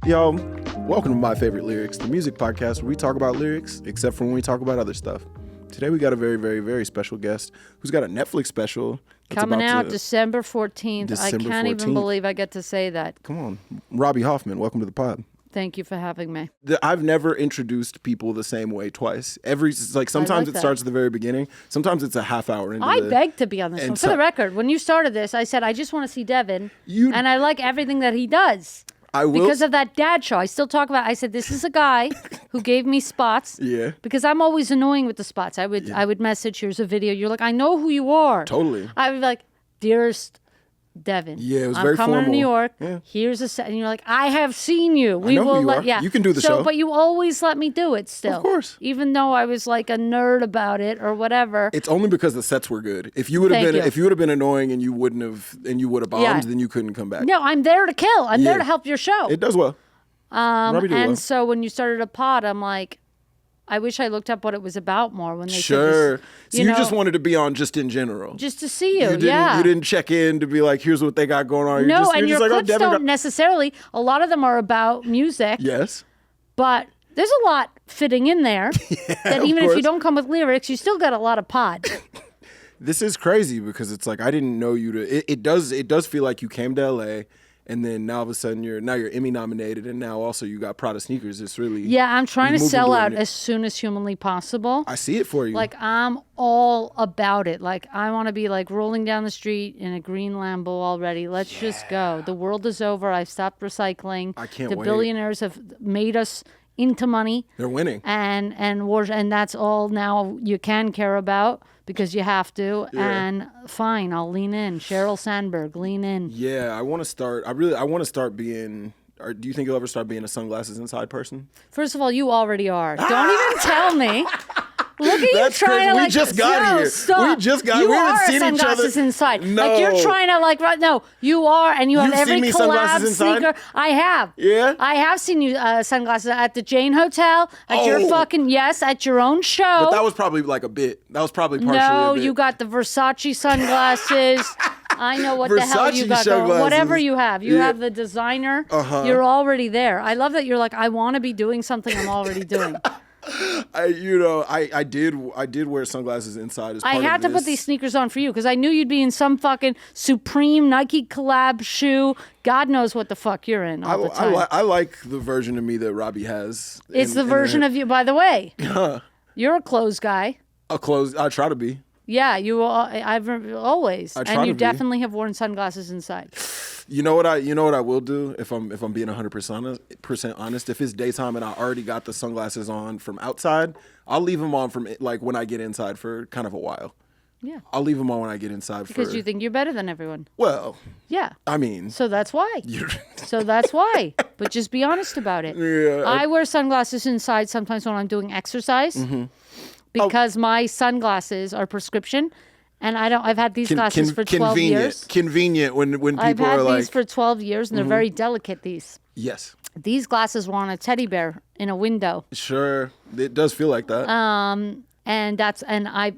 Yo, welcome to My Favorite Lyrics, the music podcast where we talk about lyrics, except for when we talk about other stuff. Today we got a very, very, very special guest who's got a Netflix special. Coming out December 14th. I can't even believe I get to say that. Come on. Robby Hoffman, welcome to the pod. Thank you for having me. I've never introduced people the same way twice. Sometimes it starts at the very beginning. Sometimes it's a half hour into I beg to be on this one. For the record, when you started this, I said, I just want to see Devon, and I like everything that he does. I will. Because of that dad show. I still talk about, I said, this is a guy who gave me spots. Yeah. Because I'm always annoying with the spots. I would message, here's a video. You're like, I know who you are. Totally. I would be like, dearest Devon. Yeah, it was very formal. I'm coming to New York. Yeah. Here's a set. And you're like, I have seen you. I know who you are. Yeah. You can do the show. But you always let me do it still. Of course. Even though I was like a nerd about it or whatever. It's only because the sets were good. If you would have been annoying and you would have bombed, then you couldn't come back. No, I'm there to kill. I'm there to help your show. It does well. So when you started a pod, I'm like, I wish I looked up what it was about more when they Sure. So you just wanted to be on just in general. Just to see you, You didn't check in to be like, here's what they got going on. No, and your clips don't necessarily, a lot of them are about music. Yes. But there's a lot fitting in there that even if you don't come with lyrics, you still got a lot of pod. This is crazy because it's like, I didn't know you to, it does feel like you came to LA. And then now all of a sudden you're Emmy nominated, and now also you got Prada sneakers. It's really I'm trying to sell out as soon as humanly possible. I see it for you. Like I'm all about it. Like I want to be like rolling down the street in a green Lambo already. Let's just go. The world is over. I've stopped recycling. I can't wait. The billionaires have made us into money. They're winning. And that's all now you can care about. Because you have to, and fine, I'll lean in. Sheryl Sandberg, lean in. Yeah, I want to start being, or do you think you'll ever start being a sunglasses inside person? First of all, you already are. Don't even tell me. Look at That's you trying crazy. to We just got here. Stop. We just got. You we haven't are seen each other. Sunglasses inside. No. Like you're trying to no. You are, and you have You've every seen me collab sunglasses inside? sneaker. I have. Yeah. I have seen you sunglasses at the Jane Hotel. At your at your own show. But that was probably like a bit. That was probably partially No, a bit. you got the Versace sunglasses. I know what the hell you got going. Whatever you have. You have the designer. You're already there. I love that you're like, I want to be doing something I'm already doing. I did wear sunglasses inside as part of this. I had to put these sneakers on for you because I knew you'd be in some fucking Supreme Nike collab shoe. God knows what the fuck you're in all the time. I like the version of me that Robby has. It's the version of you, by the way. You're a clothes guy. I try to be. Yeah, you are. I've always. And you definitely have worn sunglasses inside. You know what I will do if I'm being 100% honest. If it's daytime and I already got the sunglasses on from outside, I'll leave them on from like when I get inside for kind of a while. Yeah. I'll leave them on when I get inside because you think you're better than everyone. Well. Yeah. I mean. So that's why. So that's why. But just be honest about it. Yeah. I wear sunglasses inside sometimes when I'm doing exercise. Mm-hmm. Because my sunglasses are prescription, and I've had these glasses for 12 years. Convenient when people are like. I've had these for 12 years, and they're very delicate. Yes. These glasses were on a teddy bear in a window. Sure, it does feel like that.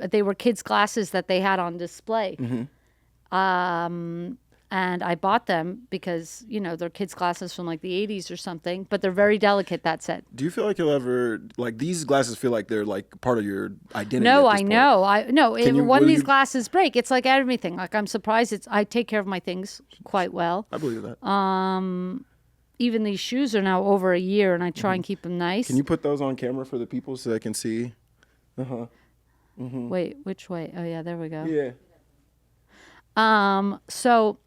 They were kids' glasses that they had on display. Mm-hmm. And I bought them because, they're kids' glasses from like the 80s or something, but they're very delicate, that set. Do you feel like you'll ever, like these glasses feel like they're like part of your identity? No, I know. When these glasses break, it's like everything. Like I'm surprised I take care of my things quite well. I believe that. Even these shoes are now over a year and I try and keep them nice. Can you put those on camera for the people so they can see? Mm-hmm. Wait, which way? Oh yeah, there we go. Yeah. So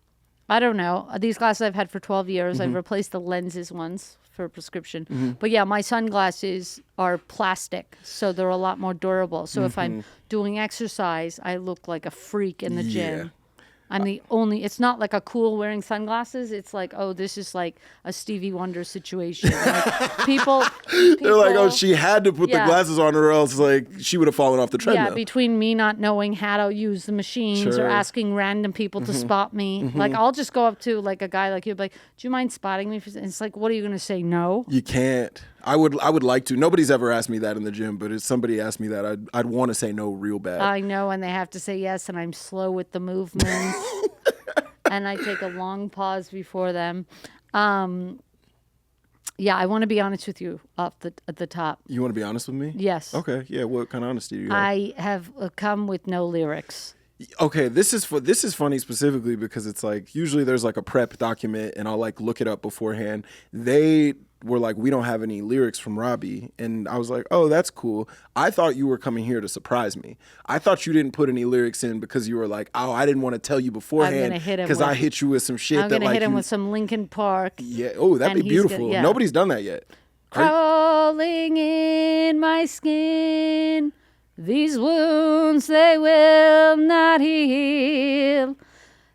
I don't know. These glasses I've had for 12 years. I've replaced the lenses once for prescription. But yeah, my sunglasses are plastic, so they're a lot more durable. So if I'm doing exercise, I look like a freak in the gym. I'm the only, it's not like a cool wearing sunglasses. It's like, oh, this is like a Stevie Wonder situation. Like people they're like, oh, she had to put the glasses on or else like she would have fallen off the treadmill. Yeah, between me not knowing how to use the machines or asking random people to spot me. Like I'll just go up to like a guy like you, like, do you mind spotting me? And it's like, what are you going to say? No? You can't. I would like to. Nobody's ever asked me that in the gym, but if somebody asked me that, I'd want to say no real bad. I know, and they have to say yes, and I'm slow with the movements. And I take a long pause before them. Yeah, I want to be honest with you at the top. You want to be honest with me? Yes. Okay. Yeah. What kind of honesty do you have? I have come with no lyrics. Okay, this is funny specifically because it's like usually there's like a prep document and I'll like look it up beforehand. They were like, we don't have any lyrics from Robby, and I was like, oh, that's cool. I thought you were coming here to surprise me. I thought you didn't put any lyrics in because you were like, oh, I didn't want to tell you beforehand because I hit you with some shit. I'm gonna hit him with some Linkin Park. Yeah. Oh, that'd be beautiful. Nobody's done that yet. Crawling in my skin. These wounds, they will not heal.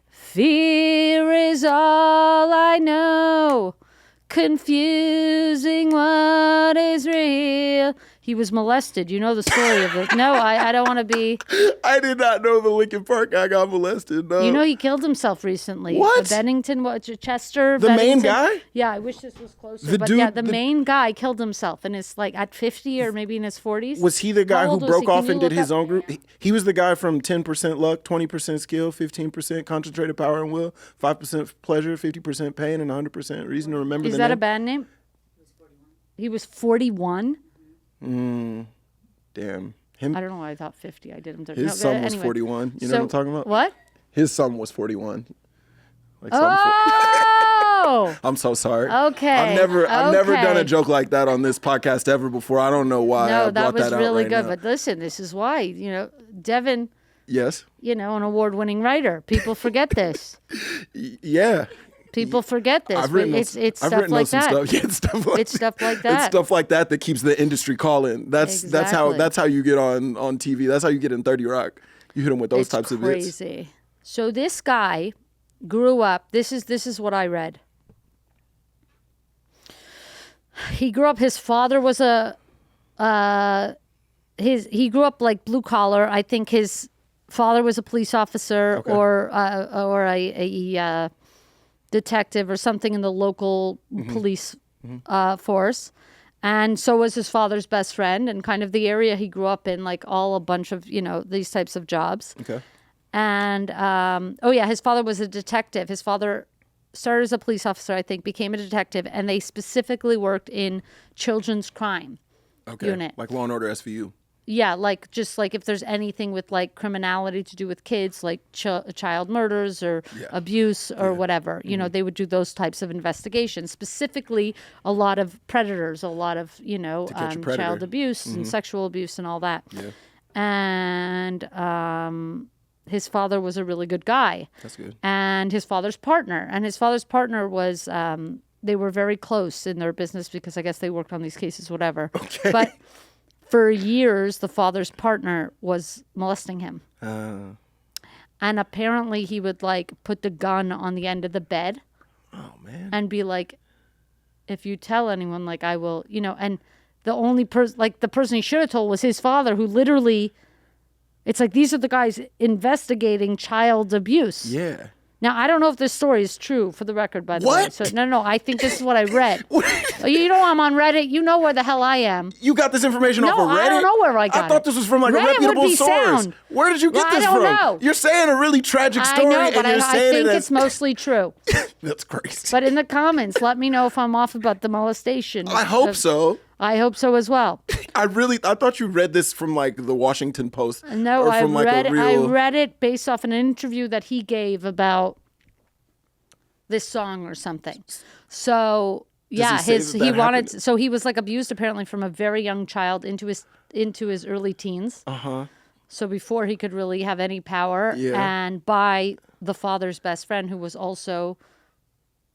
Fear is all I know, confusing what is real. He was molested. You know the story of it. No, I don't want to be. I did not know the Linkin Park guy got molested. No. You know he killed himself recently. What? Bennington, Chester? The Bennington. main guy? Yeah, I wish this was closer. The but dude, yeah, the main guy killed himself and is like at 50 or maybe in his 40s. Was he the guy who broke off and did his own group? Yeah. He was the guy from 10% luck, 20% skill, 15% concentrated power and will, 5% pleasure, 50% pain, and 100% reason to remember Is the that name. a bad name? He was 41? Damn. I don't know why I thought 50. I did him. His son was 41. You know what I'm talking about? What? His son was 41. Like Oh! I'm so sorry. Okay. I've never done a joke like that on this podcast ever before. I don't know why. No, I that brought was that really out good. now. But listen, this is why, Devon, Yes. an award-winning writer. People forget this. Yeah. People forget this. I've written it's I've stuff written like some that. stuff. Yeah, it's stuff like It's stuff like that. It's stuff like that that keeps the industry calling. That's Exactly. how you get on TV. That's how you get in 30 Rock. You hit them with those types of hits. Crazy. So this guy grew up. This is what I read. He grew up. His father was he grew up like blue collar. I think his father was a police officer or a detective or something in the local police force. And so was his father's best friend, and kind of the area he grew up in, like all a bunch of, these types of jobs. Okay. And, his father was a detective. His father started as a police officer, I think, became a detective, and they specifically worked in children's crime unit. Like Law and Order SVU. Yeah, like just like if there's anything with like criminality to do with kids, like child murders or abuse or whatever, they would do those types of investigations. Specifically, a lot of predators, a lot of child abuse and sexual abuse and all that. Yeah. And his father was a really good guy. That's good. And his father's partner was they were very close in their business because I guess they worked on these cases, whatever. Okay. But for years, the father's partner was molesting him. And apparently he would like put the gun on the end of the bed. Oh, man. And be like, if you tell anyone, like I will, and the only person, like the person he should have told was his father, who literally, it's like, these are the guys investigating child abuse. Yeah. Now, I don't know if this story is true, for the record, by the way. So, no, I think this is what I read. You know I'm on Reddit. You know where the hell I am. You got this information off of Reddit? I don't know where I got it. I thought this was from like Reddit a reputable source. Sound. Where did you get this from? I don't know. You're saying a really tragic story, I know, but and you're I saying think it's mostly true. That's crazy. But in the comments, let me know if I'm off about the molestation. I hope so. I hope so as well. I thought you read this from like the Washington Post. No, or from I read it based off an interview that he gave about this song or something. So yeah, so he was like abused apparently from a very young child into his early teens. So before he could really have any power, and by the father's best friend, who was also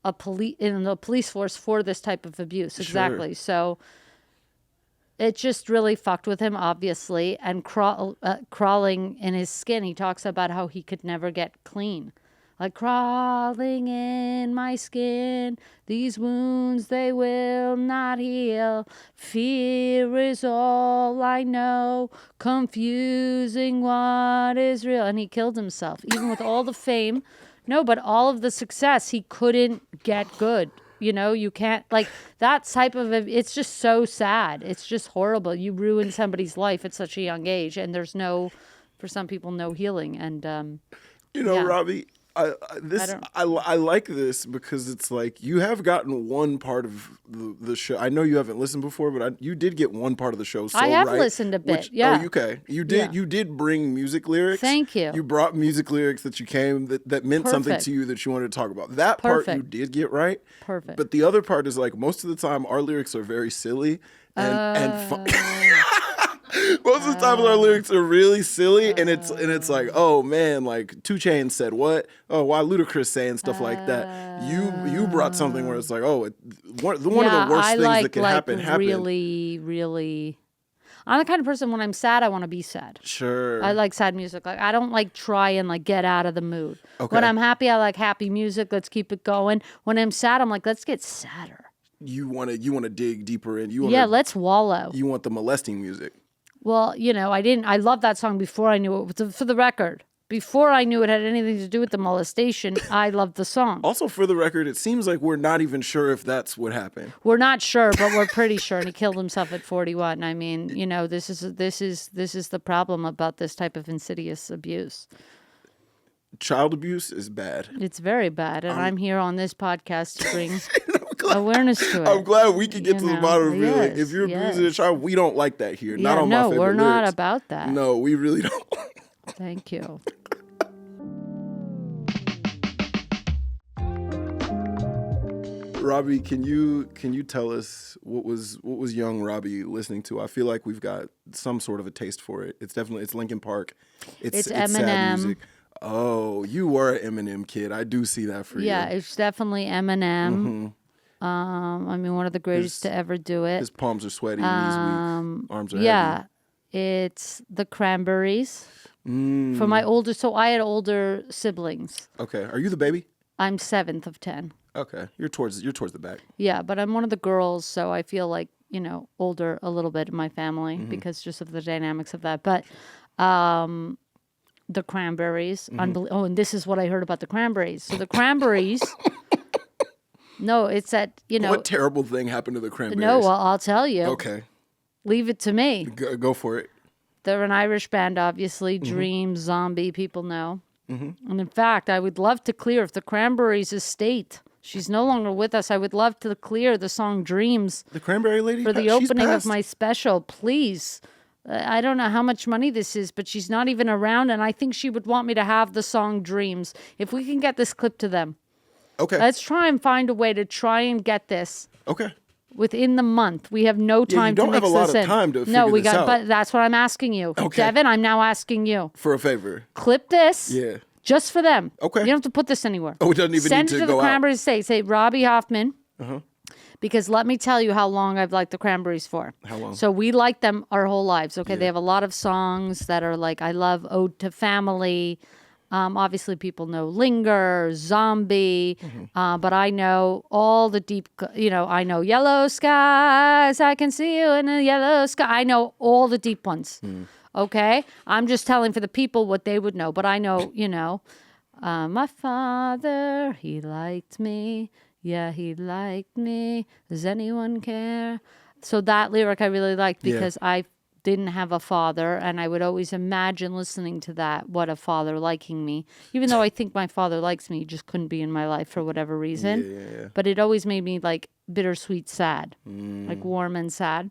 in the police force for this type of abuse. Exactly. Sure. So it just really fucked with him, obviously, and crawling in his skin. He talks about how he could never get clean. Like crawling in my skin, these wounds, they will not heal. Fear is all I know, confusing what is real. And he killed himself, even with all the fame. No, but all of the success, he couldn't get good. You can't, like, that type of, it's just so sad. It's just horrible. You ruin somebody's life at such a young age, and there's for some people, no healing. And, Robby, I like this because it's like you have gotten one part of the show. I know you haven't listened before, but you did get one part of the show. So I have right, listened a bit. Yeah. Oh, okay. You did. Yeah. You did bring music lyrics. Thank you. You brought music lyrics that that meant something Perfect. to you that you wanted to talk about. That part you Perfect. did get right. Perfect. But the other part is like most of the time our lyrics are very silly and fun. Most of the time our lyrics are really silly and it's like, oh man, like 2 Chainz said what? Oh, why Ludacris saying stuff like that? You brought something where it's like, oh, one of the worst things that can happen happened. Really, really. I'm the kind of person when I'm sad, I want to be sad. Sure. I like sad music. Like I don't like try and like get out of the mood. Okay. When I'm happy, I like happy music. Let's keep it going. When I'm sad, I'm like, let's get sadder. You want to dig deeper in. Let's wallow. You want the molesting music. Well, I love that song before I knew it. For the record, before I knew it had anything to do with the molestation, I loved the song. Also, for the record, it seems like we're not even sure if that's what happened. We're not sure, but we're pretty sure. And he killed himself at 41. I mean, this is the problem about this type of insidious abuse. Child abuse is bad. It's very bad, and I'm here on this podcast to bring awareness to it. I'm glad we can get to the bottom of it. Like, if you're yes. abusing a child, we don't like that here. Yeah, not on my favorite we're not lyrics. about that. No, we really don't. Thank you. Robby, can you tell us what was young Robby listening to? I feel like we've got some sort of a taste for it. It's Linkin Park. It's Eminem. sad music. Oh, you were an Eminem kid. I do see that for you. Yeah, it's definitely Eminem. Mm-hmm. I mean, one of the greatest to ever do it. His palms are sweaty, knees weak, arms are Yeah, heavy. it's the Cranberries. For my older, so I had older siblings. Okay, are you the baby? I'm 7th of 10. Okay, you're towards the back. Yeah, but I'm one of the girls, so I feel like older a little bit in my family because just of the dynamics of that. But the Cranberries, oh, and this is what I heard about the Cranberries. So the Cranberries. No, it's that, What terrible thing happened to the Cranberries? No, well, I'll tell you. Okay. Leave it to me. Go for it. They're an Irish band, obviously. Dream, Zombie, people know. And in fact, I would love to clear if the Cranberries' estate, she's no longer with us, I would love to clear the song Dreams. The Cranberry lady? For the opening of my special, please. I don't know how much money this is, but she's not even around, and I think she would want me to have the song Dreams. If we can get this clip to them. Okay. Let's try and find a way to try and get this. Okay. Within the month. We have no time to mix this in. You don't have a lot of time to figure this out. But that's what I'm asking you. Okay. Devon, I'm now asking you. For a favor. Clip this. Yeah. Just for them. Okay. You don't have to put this anywhere. Oh, it doesn't even Send need it to to go the out. Cranberries. Say Robby Hoffman. Because let me tell you how long I've liked the Cranberries for. How long? So we like them our whole lives. Okay. Yeah. They have a lot of songs that are like, I love Ode to Family. Obviously, people know Linger, Zombie, but I know all the deep, I know Yellow Skies, I can see you in the yellow sky. I know all the deep ones, okay? I'm just telling for the people what they would know, but I know, my father, he liked me. Yeah, he liked me. Does anyone care? So that lyric I really liked because I didn't have a father, and I would always imagine listening to that, what a father liking me, even though I think my father likes me, he just couldn't be in my life for whatever reason. Yeah. But it always made me like bittersweet sad, like warm and sad.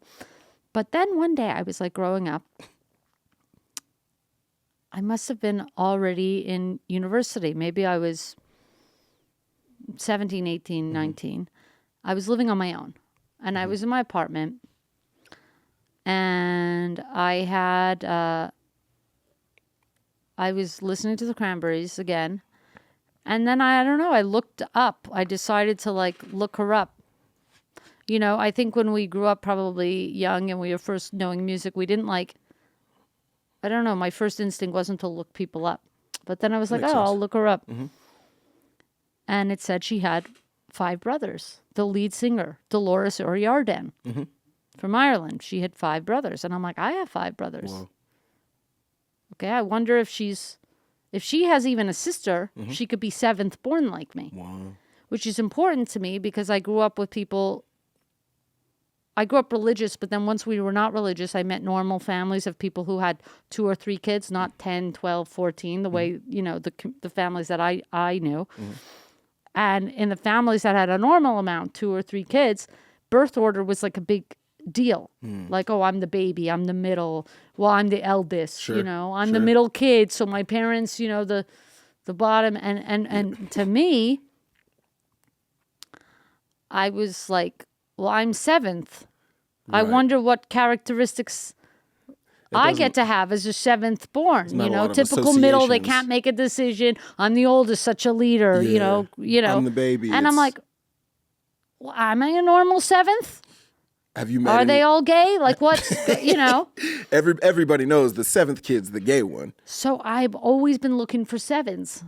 But then one day I was like growing up, I must have been already in university. Maybe I was 17, 18, 19. I was living on my own, and I was in my apartment. And I was listening to the Cranberries again. And then I don't know, I looked up. I decided to look her up. I think when we grew up probably young and we were first knowing music, we didn't I don't know, my first instinct wasn't to look people up. But then I was I'll look her up. And it said she had 5 brothers. The lead singer, Dolores O'Riordan. From Ireland. She had 5 brothers. And I'm like, I have 5 brothers. Wow. Okay, I wonder if she has even a sister, she could be 7th born like me. Wow. Which is important to me because I grew up with people, I grew up religious, but then once we were not religious, I met normal families of people who had 2 or 3 kids, not 10, 12, 14, the way, the families that I knew. And in the families that had a normal amount, 2 or 3 kids, birth order was like a big deal. Like, oh, I'm the baby, I'm the middle, well, I'm the eldest, Sure. I'm the middle kid. So my parents, the bottom. And to me, I was like, well, I'm 7th. I wonder what characteristics I get to have as a 7th born. Typical middle. They can't make a decision. I'm the oldest, such a leader. Yeah. I'm the baby. And I'm like, well, am I a normal 7th? Have you met? Are they all gay? Like what's Everybody knows the 7th kid's the gay one. So I've always been looking for 7s.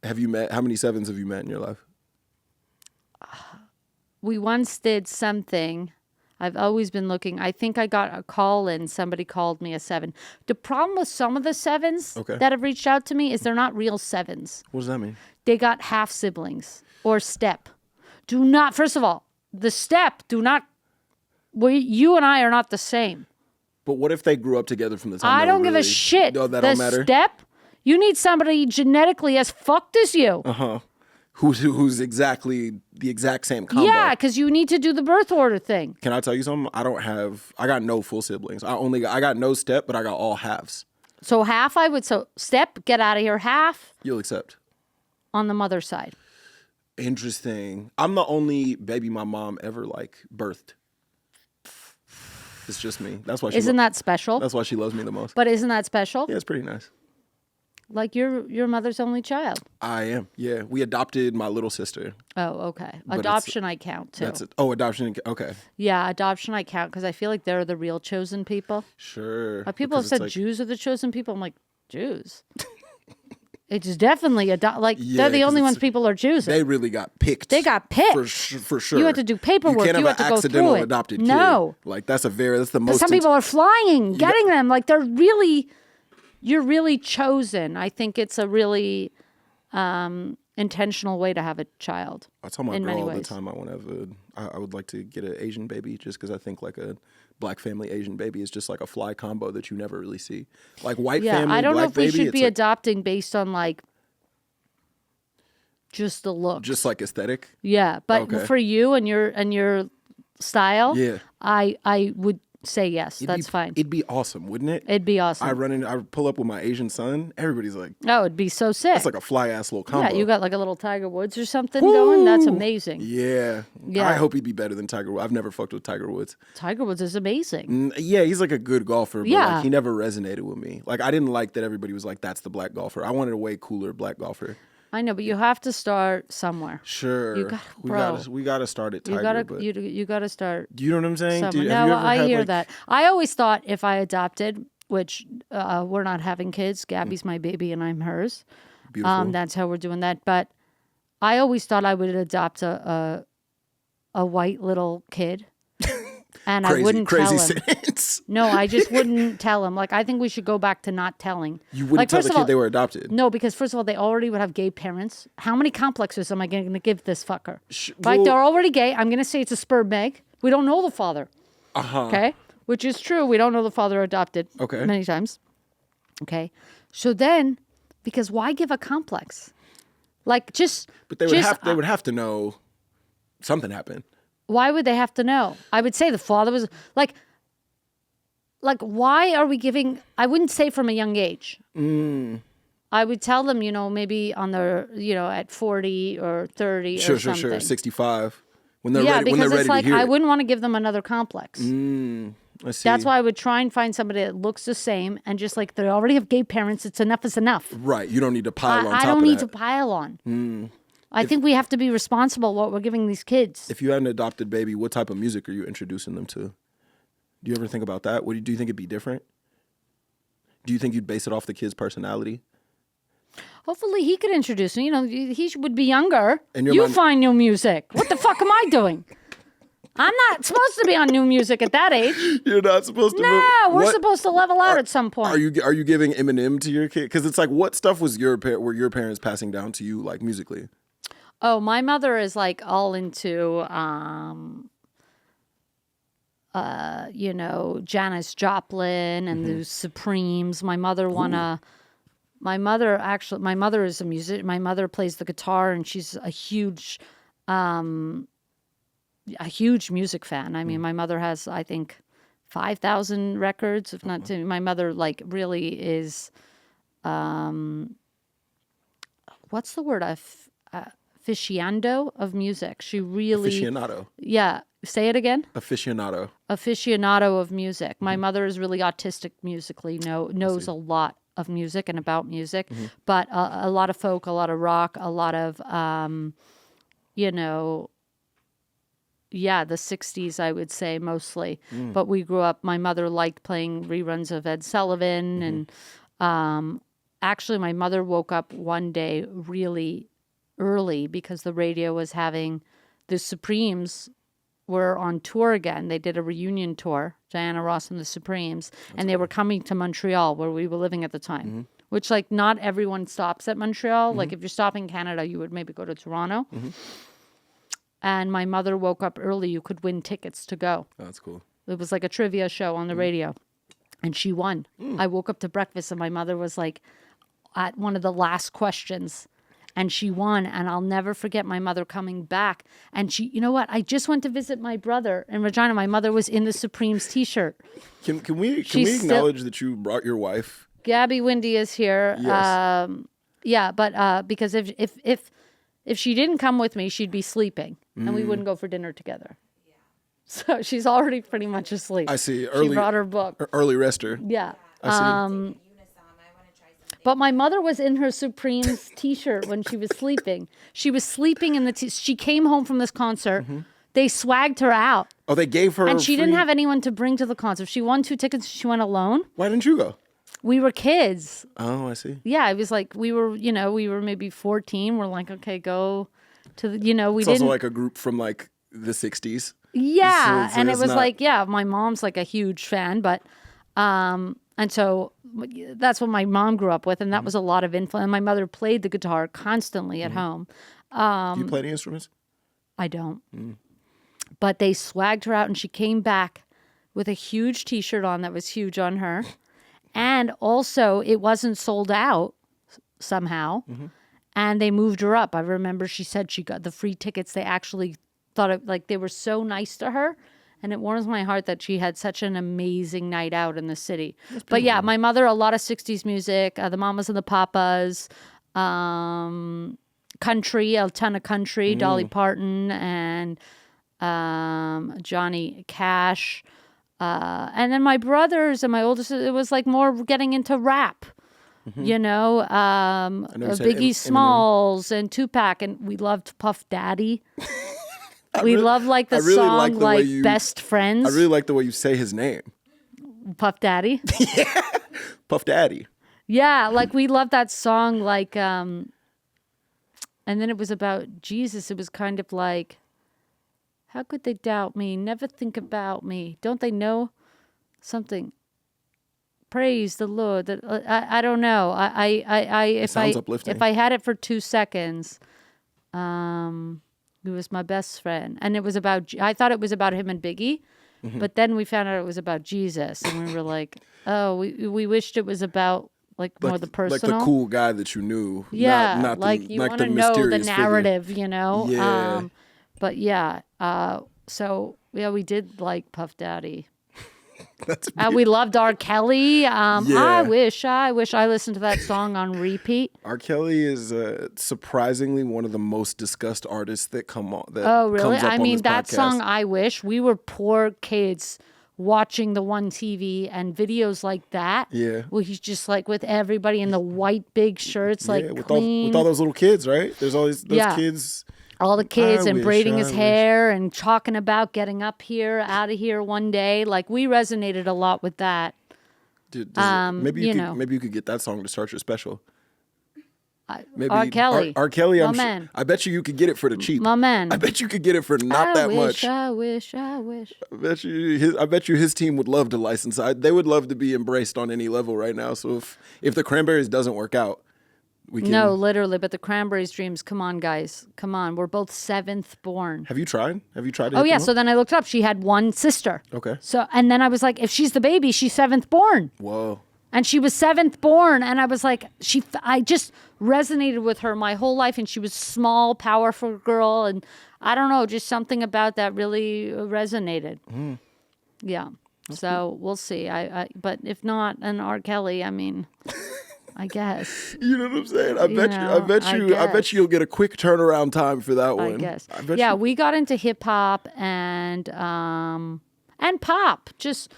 Have you met? How many 7s have you met in your life? We once did something. I've always been looking. I think I got a call in. Somebody called me a 7. The problem with some of the 7s that have reached out to me is they're not real 7s. What does that mean? They got half siblings or step. Do not, first of all, the step, do not, you and I are not the same. But what if they grew up together from the time I don't give a shit. No, that the don't matter. Step, you need somebody genetically as fucked as you. Uh-huh. Who's exactly the exact same combo. Yeah, because you need to do the birth order thing. Can I tell you something? I got no full siblings. I got no step, but I got all halves. So half so step, get out of here, half. You'll accept. On the mother's side. Interesting. I'm the only baby my mom ever birthed. It's just me. That's why Isn't that special? That's why she loves me the most. But isn't that special? Yeah, it's pretty nice. Like your mother's only child. I am. Yeah, we adopted my little sister. Oh, okay. Adoption I count too. That's it. Oh, adoption. Okay. Yeah, adoption I count because I feel like they're the real chosen people. Sure. People have said Jews are the chosen people. I'm like, Jews. It's definitely they're the only ones people are choosing. They really got picked. They got picked for sure. You had to do paperwork. You can't have had an to go accidental through it. adopted kid. No, that's the most. Some people are flying, getting them. Like they're really, you're really chosen. I think it's a really intentional way to have a child. I tell my girl all the time I would like to get an Asian baby just because I think like a black family Asian baby is just like a fly combo that you never really see. Like white family, I don't black know if we baby, should be adopting based on just the look. Just like aesthetic? Yeah, but for you and your style, I would say yes. That's fine. It'd be awesome, wouldn't it? It'd be awesome. I pull up with my Asian son. Everybody's like, oh, it'd be so sick. That's like a fly ass little combo. Yeah, you got like a little Tiger Woods or something going. That's amazing. Yeah. I hope he'd be better than Tiger Woods. I've never fucked with Tiger Woods. Tiger Woods is amazing. Yeah, he's like a good golfer, but he never resonated with me. Like I didn't like that everybody was like, that's the black golfer. I wanted a way cooler black golfer. I know, but you have to start somewhere. Sure, we got to start at Tiger. You got to start. Do you know what I'm saying? I hear that. I always thought if I adopted, which we're not having kids. Gabby's my baby and I'm hers. Beautiful. That's how we're doing that. But I always thought I would adopt a white little kid. And I wouldn't tell him. Sentence. No, I just wouldn't tell him. Like, I think we should go back to not telling. You wouldn't tell the kid they were adopted? No, because first of all, they already would have gay parents. How many complexes am I going to give this fucker? Right? They're already gay. I'm going to say it's a sperm egg. We don't know the father. Uh-huh. Okay? Which is true. We don't know the father adopted. Okay. Many times. Okay? So then, because why give a complex? Like, just... But they would have to know something happened. Why would they have to know? I would say the father was like, why are we giving? I wouldn't say from a young age. I would tell them, maybe on their, at 40 or 30 or something. Sure, 65. When they're ready, because when they're ready it's like, to hear I wouldn't want to give them another complex. I see. That's why I would try and find somebody that looks the same and just like they already have gay parents. It's enough is enough. Right. You don't need to pile on top of that. I don't need to pile on. I think we have to be responsible what we're giving these kids. If you had an adopted baby, what type of music are you introducing them to? Do you ever think about that? Do you think it'd be different? Do you think you'd base it off the kid's personality? Hopefully he could introduce me. He would be younger. And you find new music. What the fuck am I doing? I'm not supposed to be on new music at that age. You're not supposed to. No, we're supposed to level out at some point. Are you giving Eminem to your kid? Because it's like, what stuff were your parents passing down to you, like musically? Oh, my mother is like all into Janis Joplin and the Supremes. My mother my mother is a musician. My mother plays the guitar, and she's a huge music fan. I mean, my mother has, I think, 5,000 records, if not two. My mother, like, really is, what's the word? Aficionado of music. She really... Aficionado. Yeah. Say it again? Aficionado. Aficionado of music. My mother is really autistic musically, knows a lot of music and about music, but a lot of folk, a lot of rock, a lot of, the 60s, I would say, mostly. But we grew up, my mother liked playing reruns of Ed Sullivan. And actually, my mother woke up one day really early because the radio was having, the Supremes were on tour again. They did a reunion tour, Diana Ross and the Supremes, and they were coming to Montreal, where we were living at the time. Which, like, not everyone stops at Montreal. Like, if you're stopping Canada, you would maybe go to Toronto. And my mother woke up early. You could win tickets to go. Oh, that's cool. It was like a trivia show on the radio. And she won. I woke up to breakfast, and my mother was like at one of the last questions. And she won. And I'll never forget my mother coming back. And she, you know what? I just went to visit my brother in Regina. My mother was in the Supremes T-shirt. Can we acknowledge that you brought your wife? Gabby Windy is here. Yes. But because if she didn't come with me, she'd be sleeping, and we wouldn't go for dinner together. Yeah. So she's already pretty much asleep. I see. She brought her book. Early rester. Yeah. I see. But my mother was in her Supremes T-shirt when she was sleeping. She was sleeping in the she came home from this concert. They swagged her out. Oh, they gave her and she didn't have anyone to bring to the concert. She won 2 tickets. She went alone. Why didn't you go? We were kids. Oh, I see. Yeah, it was like we were maybe 14. We're like, okay, go to the, we it's didn't. Also like a group from like the 60s. Yeah, so and it was not... like, my mom's like a huge fan, but and so that's what my mom grew up with, and that was a lot of influence. And my mother played the guitar constantly at home. Do you play any instruments? I don't. But they swagged her out, and she came back with a huge T-shirt on that was huge on her. And also, it wasn't sold out somehow, and they moved her up. I remember she said she got the free tickets. They actually thought it, like, they were so nice to her, and it warms my heart that she had such an amazing night out in the city. But yeah, my mother, a lot of 60s music, the Mamas and the Papas, country, a ton of country, Dolly Parton and Johnny Cash. And then my brothers and my oldest, it was like more getting into rap, Biggie Smalls and Tupac, and we loved Puff Daddy. We loved like the song like Best Friends. I really like the way you say his name. Puff Daddy? Yeah, Puff Daddy. Yeah, like we loved that song like, and then it was about Jesus. It was kind of like, how could they doubt me? Never think about me. Don't they know something? Praise the Lord. I don't know. If I had it for 2 seconds, he was my best friend, and it was about. I thought it was about him and Biggie, but then we found out it was about Jesus, and we were like, oh, we wished it was about more the personal, like the cool guy that you knew. Yeah, not like you want to know the narrative, figure. Yeah. But yeah, so yeah, we did like Puff Daddy. We loved R. Kelly. I wish I listened to that song on repeat. R. Kelly is surprisingly one of the most discussed artists that come on. Oh, really? I mean, that podcast. Song, I Wish. We were poor kids watching the one TV and videos like that. Yeah. Well, he's just like with everybody in the white big shirts, like clean. With all those little kids, right? There's always those kids. All the kids and braiding his hair and talking about getting up here, out of here one day. Like, we resonated a lot with that. Dude, maybe you could get that song to start your special. Maybe R. Kelly. R. Kelly, My man. I bet you could get it for the cheap. My man. I bet you could get it for not that much. I wish. I bet you his team would love to license. They would love to be embraced on any level right now. So if the Cranberries doesn't work out, We can. No, literally, but the Cranberries dreams. Come on, guys. Come on. We're both 7th born. Have you tried? Have you tried to Oh, hit yeah. them So up? then I looked up. She had one sister. Okay. So, and then I was like, if she's the baby, she's 7th born. Whoa. And she was 7th born. And I was like, I just resonated with her my whole life. And she was small, powerful girl. And I don't know, just something about that really resonated. Yeah. So we'll see. But if not, an R. Kelly, I mean, I guess. You know what I'm saying? I bet guess. you'll get a quick turnaround time for that one. I guess. I bet Yeah, you. we got into hip hop and pop. Just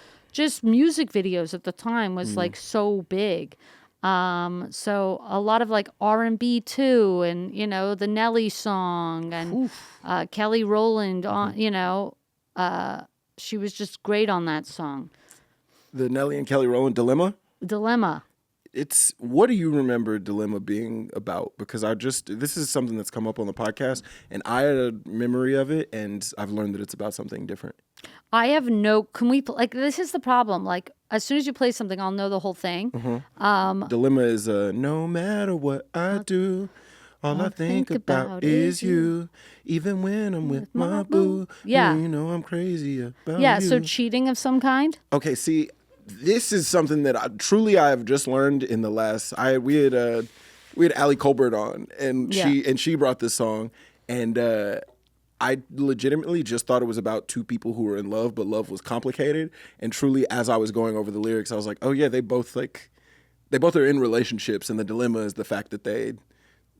music videos at the time was like so big. So a lot of like R&B too, and the Nelly song and Kelly Rowland on, she was just great on that song. The Nelly and Kelly Rowland Dilemma. What do you remember Dilemma being about? Because this is something that's come up on the podcast, and I had a memory of it, and I've learned that it's about something different. I have this is the problem. Like, as soon as you play something, I'll know the whole thing. Dilemma is no matter what I do, all I think about is you. Even when I'm with my boo, Yeah. I'm crazy about Yeah, you. so cheating of some kind? Okay, see, this is something that I have just learned in the last. We had Ali Colbert on, and she brought this song, and I legitimately just thought it was about two people who were in love, but love was complicated. And truly, as I was going over the lyrics, I was like, oh yeah, they both are in relationships, and the dilemma is the fact that they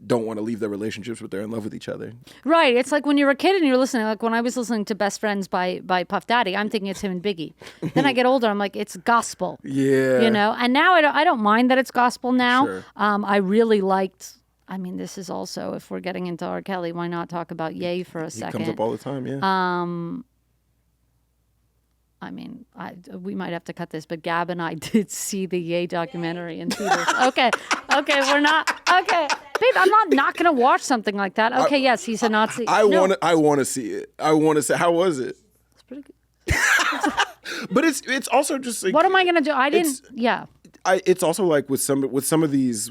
don't want to leave their relationships, but they're in love with each other. Right. It's like when you're a kid and you're listening, like when I was listening to Best Friends by Puff Daddy, I'm thinking it's him and Biggie. Then I get older, I'm like, it's gospel. Yeah. And now I don't mind that it's gospel now. Sure. I really liked, this is also, if we're getting into R. Kelly, why not talk about Ye for a second? He comes up all the time, yeah. We might have to cut this, but Gab and I did see the Ye documentary in theaters. Okay, we're not. Okay, babe, I'm not going to watch something like that. Okay, yes, he's a Nazi. I want to see it. I want to say, how was it? It's pretty good. But it's also just like, what am I going to do? I didn't. Yeah. It's also like with some of these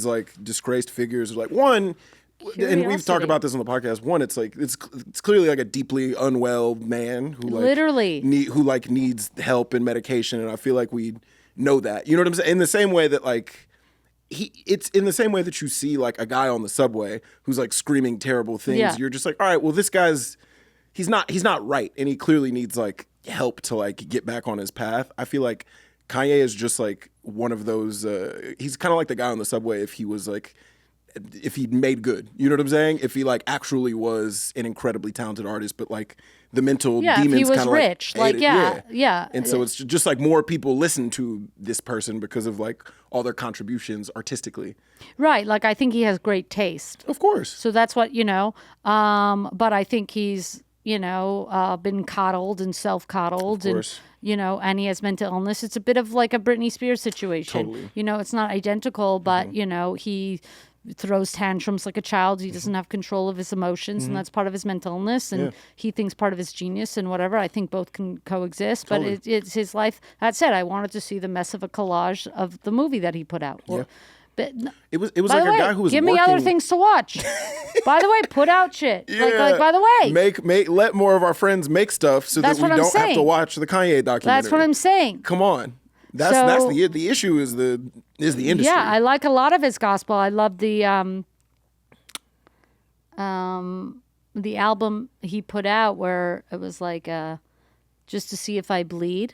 like disgraced figures, like one. Curiosity. And we've talked about this on the podcast. One, it's like it's clearly like a deeply unwell man who like literally needs help and medication, and I feel like we know that. You know what I'm saying? In the same way that like it's in the same way that you see like a guy on the subway who's like screaming terrible things. Yeah. You're just like, all right, well this guy's he's not right, and he clearly needs like help to like get back on his path. I feel like Kanye is just like one of those. He's kind of like the guy on the subway if he made good, you know what I'm saying? If he like actually was an incredibly talented artist, but like the mental demons if he was kind of rich, yeah. And so it's just like more people listen to this person because of like all their contributions artistically. Right, like I think he has great taste. Of course. So that's what but I think he's been coddled and self-coddled, and and he has mental illness. It's a bit of like a Britney Spears situation. Totally. It's not identical, but he throws tantrums like a child. He doesn't have control of his emotions, and that's part of his mental illness, and he thinks part of his genius and whatever. I think both can coexist, Totally. but it's his life. That said, I wanted to see the mess of a collage of the movie that he put out. But it was by like the a way, guy who was give working... me other things to watch. By the way, put out shit. Like by the way, let more of our friends make stuff so that we don't have to watch the Kanye documentary. That's what I'm saying. Come on. That's the issue is the industry. Yeah, I like a lot of his gospel. I love the album he put out where it was like just to see if I bleed.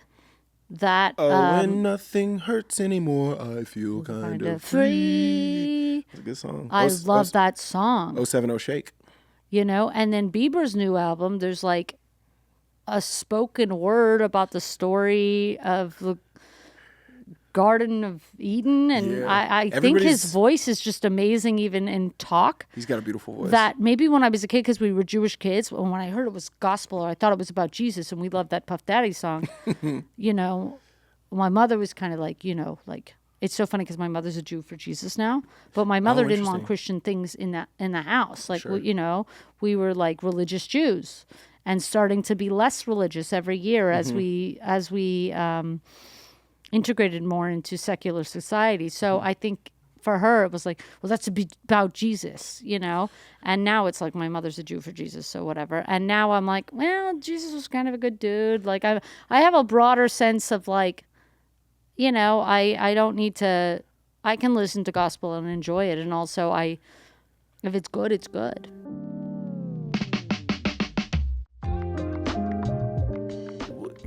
That when nothing hurts anymore, I feel kind of free. It's a good song. I love that song. 070 Shake. And then Bieber's new album, there's like a spoken word about the story of the Garden of Eden, and I think his voice is just amazing, even in talk. He's got a beautiful voice. That maybe when I was a kid, because we were Jewish kids, when I heard it was gospel, I thought it was about Jesus, and we loved that Puff Daddy song. My mother was kind of like, like it's so funny because my mother's a Jew for Jesus now, but my mother didn't want Christian things in the house. Like we were like religious Jews, and starting to be less religious every year as we integrated more into secular society. So I think for her, it was like, well, that's about Jesus, And now it's like, my mother's a Jew for Jesus, so whatever. And now I'm like, well, Jesus was kind of a good dude. Like, I have a broader sense of like, I don't need to, I can listen to gospel and enjoy it. And also if it's good, it's good.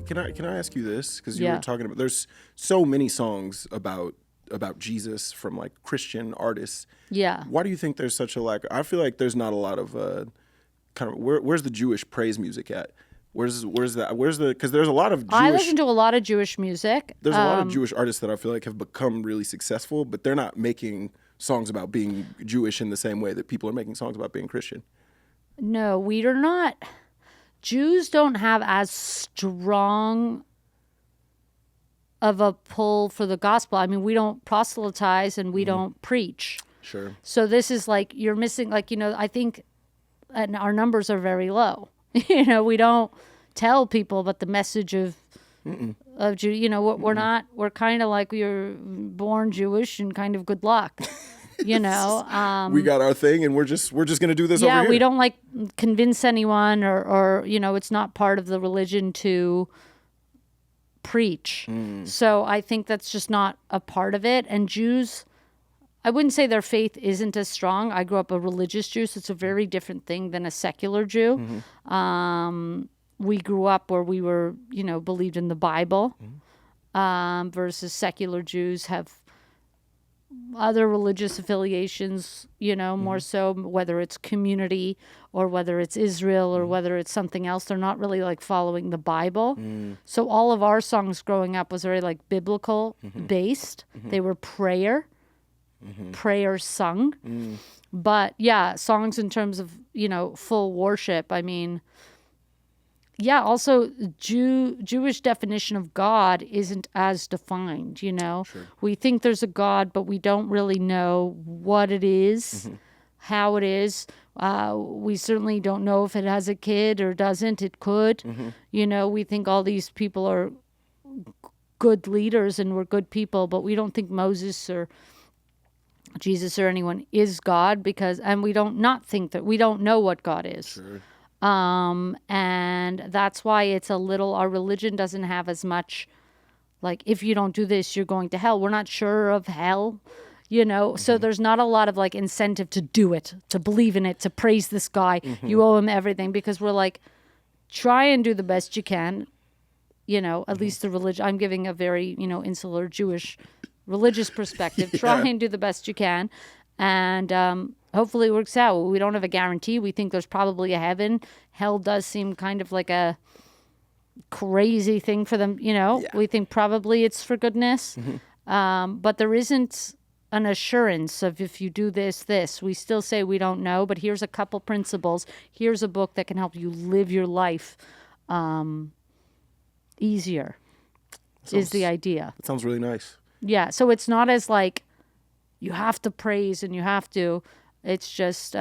Can I ask you this? Because you were talking about, there's so many songs about Jesus from like Christian artists. Yeah. Why do you think there's such a lack? I feel like there's not a lot of kind of where's the Jewish praise music at? Where's the because there's a lot of Jewish, I listen to a lot of Jewish music. There's a lot of Jewish artists that I feel like have become really successful, but they're not making songs about being Jewish in the same way that people are making songs about being Christian. No, we are not. Jews don't have as strong of a pull for the gospel. I mean, we don't proselytize and we don't preach. Sure. So this is like, you're missing, like, I think and our numbers are very low. We don't tell people about the message of Jew. We're kind of like, you're born Jewish and kind of good luck. We got our thing and we're just going to do this over here. Yeah, we don't like convince anyone or it's not part of the religion to preach. So I think that's just not a part of it. And Jews, I wouldn't say their faith isn't as strong. I grew up a religious Jew, so it's a very different thing than a secular Jew. We grew up where we were, believed in the Bible, versus secular Jews have other religious affiliations, more so, whether it's community or whether it's Israel or whether it's something else. They're not really like following the Bible. So all of our songs growing up was very like biblical based. They were prayer sung. But yeah, songs in terms of, full worship. I mean, yeah, also Jewish definition of God isn't as defined, Sure. We think there's a God, but we don't really know what it is, how it is. We certainly don't know if it has a kid or doesn't. It could. We think all these people are good leaders and we're good people, but we don't think Moses or Jesus or anyone is God and we don't not think that we don't know what God is. Sure. And that's why it's a little, our religion doesn't have as much, like, if you don't do this, you're going to hell. We're not sure of hell, so there's not a lot of like incentive to do it, to believe in it, to praise this guy. You owe him everything, because we're like, try and do the best you can, at least the religion, I'm giving a very, insular Jewish religious perspective. Try and do the best you can. And, hopefully it works out. We don't have a guarantee. We think there's probably a heaven. Hell does seem kind of like a crazy thing for them, We think probably it's for goodness. But there isn't an assurance of if you do this. We still say we don't know, but here's a couple principles. Here's a book that can help you live your life easier, is the idea. That sounds really nice. Yeah, so it's not as like you have to praise and you have to. It's just, so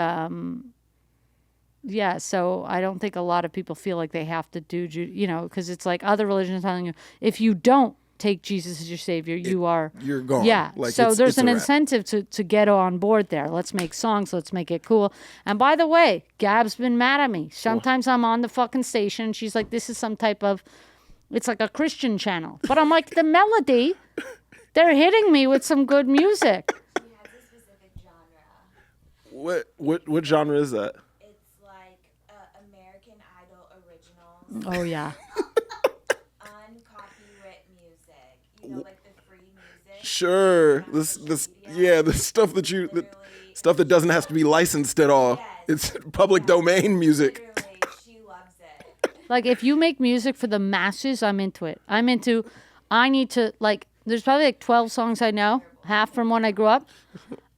I don't think a lot of people feel like they have to do, because it's like other religions telling you, if you don't take Jesus as your savior, you're gone. Yeah, like so there's an wrap. incentive to get on board there. Let's make songs, let's make it cool. And by the way, Gab's been mad at me. Sometimes I'm on the fucking station, and she's like, this is some type of, it's like a Christian channel. But I'm like, the melody, they're hitting me with some good music. What genre is that? It's like American Idol originals. Oh yeah. Uncopyright music. Like the free music. Sure. The stuff stuff that doesn't have to be licensed at all. Yes. It's public domain music. Literally, she loves it. Like if you make music for the masses, I'm into it. I need to like. There's probably like 12 songs I know, half from when I grew up.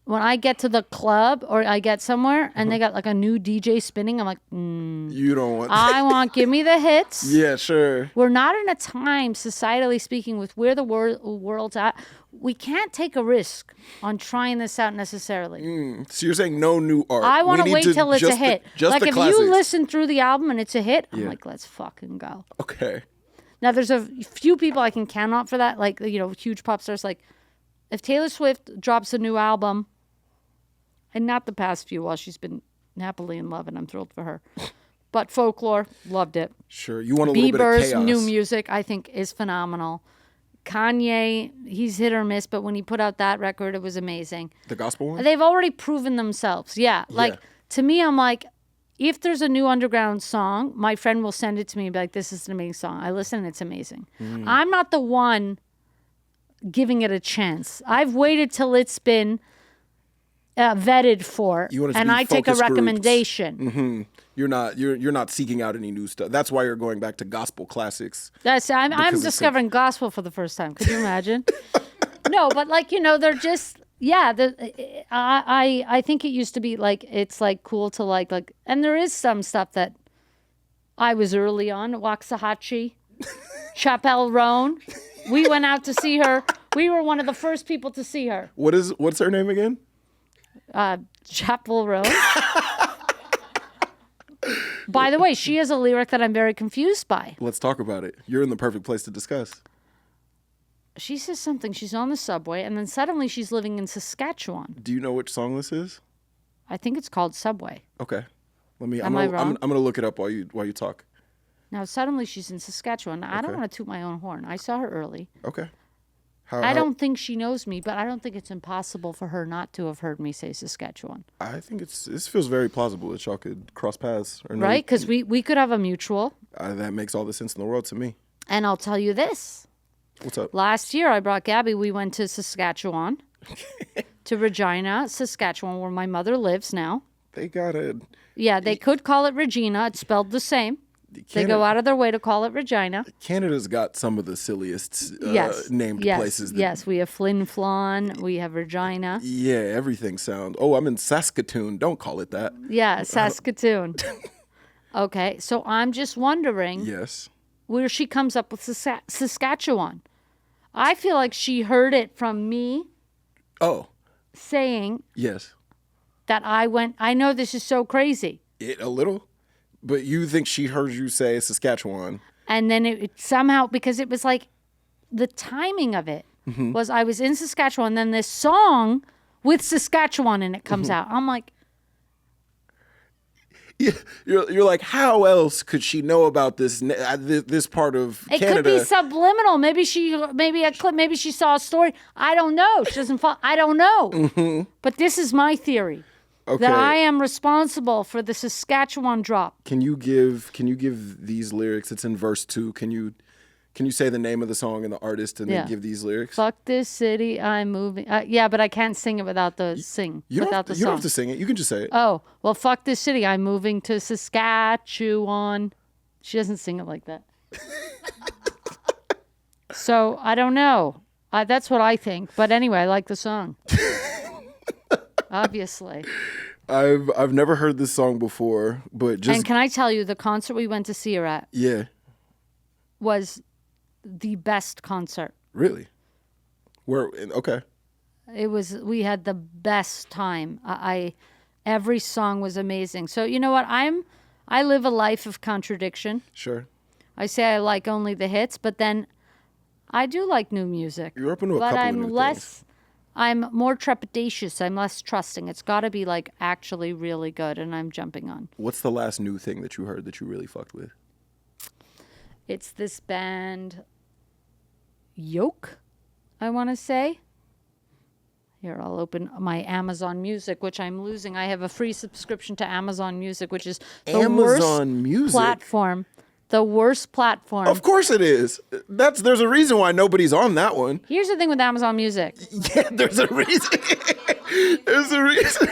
When I get to the club or I get somewhere and they got like a new DJ spinning, I'm like, You don't want... give me the hits. Yeah, sure. We're not in a time, societally speaking, with where the world's at. We can't take a risk on trying this out necessarily. So you're saying no new art. I want to wait till it's a hit. Like if classics. you listen through the album and it's a hit, I'm like, let's fucking go. Okay. Now there's a few people I can count on for that, like, huge pop stars like if Taylor Swift drops a new album, and not the past few while she's been happily in love, and I'm thrilled for her. But Folklore, loved it. Sure. You want a little bit of Bieber's chaos. new music, I think, is phenomenal. Kanye, he's hit or miss, but when he put out that record, it was amazing. The gospel one? They've already proven themselves. Yeah. Like, to me, I'm like, if there's a new underground song, my friend will send it to me and be like, this is an amazing song. I listen and it's amazing. I'm not the one giving it a chance. I've waited till it's been vetted for, and I take a recommendation. You're not seeking out any new stuff. That's why you're going back to gospel classics. I'm discovering gospel for the first time. Could you imagine? No, but like, you know, they're just, yeah. I think it used to be like, it's like cool to like, and there is some stuff that I was early on. Waxahachie, Chappell Roan. We went out to see her. We were one of the first people to see her. What's her name again? Chappell Roan. By the way, she has a lyric that I'm very confused by. Let's talk about it. You're in the perfect place to discuss. She says something. She's on the subway, and then suddenly she's living in Saskatchewan. Do you know which song this is? I think it's called Subway. Okay. Am I wrong? I'm gonna look it up while you talk. Now suddenly she's in Saskatchewan. I don't Okay. want to toot my own horn. I saw her early. Okay. I don't think she knows me, but I don't think it's impossible for her not to have heard me say Saskatchewan. I think this feels very plausible that y'all could cross paths. Or Right? Because we could have a mutual. that makes all the sense in the world to me. And I'll tell you this. What's up? Last year, I brought Gabby. We went to Saskatchewan, to Regina, Saskatchewan, where my mother lives now. They got it. Yeah, they could call it Regina. It's spelled the same. They go out of their way to call it Regina. Canada's got some of the silliest named places. Yes, we have Flin Flon. We have Regina. Yeah, everything sounds. Oh, I'm in Saskatoon. Don't call it that. Yeah, Saskatoon. Okay, so I'm just wondering Yes. where she comes up with Saskatchewan. I feel like she heard it from me Oh, saying yes. that I know this is so crazy. A little? But you think she heard you say Saskatchewan? And then it somehow, because it was like the timing of it was I was in Saskatchewan, then this song with Saskatchewan in it comes out. I'm like, Yeah, you're like, how else could she know about this part of it Canada? could be subliminal. Maybe she saw a story. I don't know. She doesn't follow. I don't know. But this is my theory. Okay. That I am responsible for the Saskatchewan drop. Can you give these lyrics? It's in verse 2. Can you say the name of the song and the artist and then give these lyrics? Fuck this city, I'm moving. Yeah, but I can't sing it without the song. You don't have to sing it. You can just say it. Oh, well, fuck this city, I'm moving to Saskatchewan. She doesn't sing it like that. So I don't know. That's what I think. But anyway, I like the song. Obviously. I've never heard this song before, but just And can I tell you, the concert we went to see her at was the best concert. Really? Okay. It was. We had the best time. Every song was amazing. So you know what? I live a life of contradiction. Sure. I say I like only the hits, but then I do like new music. You're open to a couple of new things. I'm more trepidatious. I'm less trusting. It's got to be like actually really good, and I'm jumping on. What's the last new thing that you heard that you really fucked with? It's this band, Yoke, I want to say. Here, I'll open my Amazon Music, which I'm losing. I have a free subscription to Amazon Music, which is the worst platform. The worst platform. Of course it is. There's a reason why nobody's on that one. Here's the thing with Amazon Music. Yeah, there's a reason. There's a reason.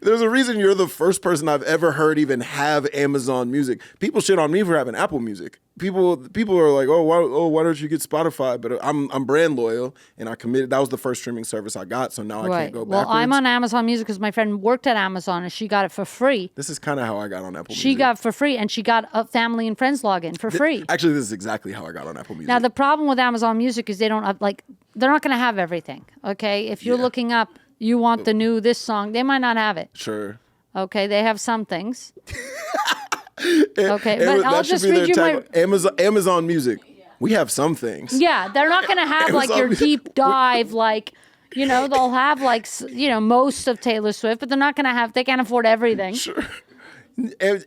There's a reason you're the first person I've ever heard even have Amazon Music. People shit on me for having Apple Music. People are like, why don't you get Spotify? But I'm brand loyal, and I committed. That was the first streaming service I got, so now I can't go backwards. Well, I'm on Amazon Music because my friend worked at Amazon, and she got it for free. This is kind of how I got on Apple Music. She got for free, and she got a family and friends login for free. Actually, this is exactly how I got on Apple Music. Now, the problem with Amazon Music is they don't have, they're not going to have everything, okay? If you're looking up, you want this song, they might not have it. Sure. Okay, they have some things. Okay, but I'll just read you my... Amazon Music. We have some things. Yeah, they're not going to have your deep dive, You know, they'll have like, most of Taylor Swift, but they're not going to have, they can't afford everything. Sure.